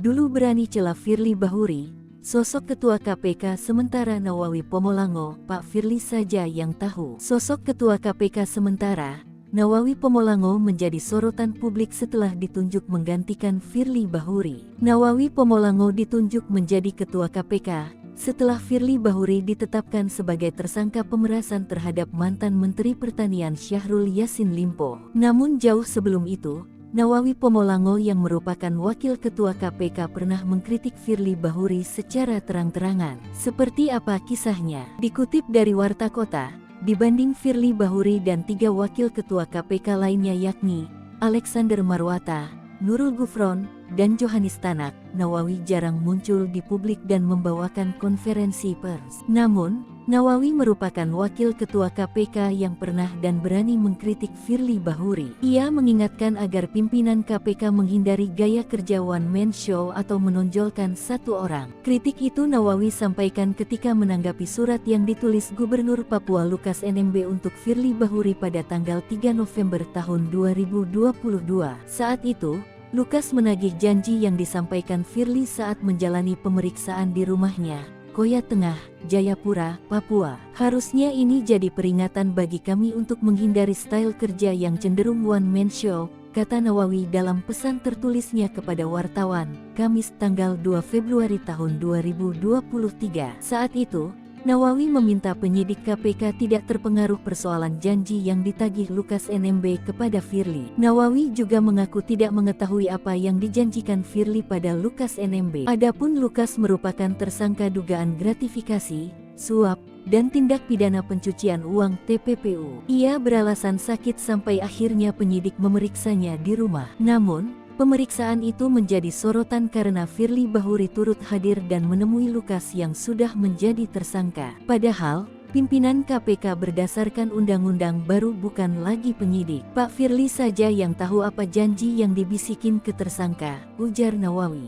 dulu berani celah Firly Bahuri, sosok ketua KPK sementara Nawawi Pomolango, Pak Firly saja yang tahu. Sosok ketua KPK sementara, Nawawi Pomolango menjadi sorotan publik setelah ditunjuk menggantikan Firly Bahuri. Nawawi Pomolango ditunjuk menjadi ketua KPK, setelah Firly Bahuri ditetapkan sebagai tersangka pemerasan terhadap mantan Menteri Pertanian Syahrul Yassin Limpo. Namun jauh sebelum itu, Nawawi Pomolango yang merupakan wakil ketua KPK pernah mengkritik Firly Bahuri secara terang-terangan. Seperti apa kisahnya? Dikutip dari Warta Kota, dibanding Firly Bahuri dan 3 wakil ketua KPK lainnya yakni Alexander Marwata, Nurul Gufron, dan Johanis Tanak, Nawawi jarang muncul di publik dan membawakan konferensi pers. Namun, Nawawi merupakan wakil ketua KPK yang pernah dan berani mengkritik Firly Bahuri. Ia mengingatkan agar pimpinan KPK menghindari gaya kerja one-man show atau menonjolkan satu orang. Kritik itu Nawawi sampaikan ketika menanggapi surat yang ditulis Gubernur Papua Lukas NMB untuk Firly Bahuri pada tanggal 3 November tahun 2022. Saat itu, Lukas menagih janji yang disampaikan Firly saat menjalani pemeriksaan di rumahnya, Koya Tengah, Jayapura, Papua. Harusnya ini jadi peringatan bagi kami untuk menghindari style kerja yang cenderung one-man show, kata Nawawi dalam pesan tertulisnya kepada wartawan, Kamis tanggal 2 Februari tahun 2023. Saat itu, Nawawi meminta penyidik KPK tidak terpengaruh persoalan janji yang ditagih Lukas NMB kepada Firly. Nawawi juga mengaku tidak mengetahui apa yang dijanjikan Firly pada Lukas NMB. Adapun Lukas merupakan tersangka dugaan gratifikasi, suap, dan tindak pidana pencucian uang (TPPU). Ia beralasan sakit sampai akhirnya penyidik memeriksanya di rumah. Namun, pemeriksaan itu menjadi sorotan karena Firly Bahuri turut hadir dan menemui Lukas yang sudah menjadi tersangka. Padahal, pimpinan KPK berdasarkan undang-undang baru bukan lagi penyidik. Pak Firly saja yang tahu apa janji yang dibisikin ke tersangka, ujar Nawawi.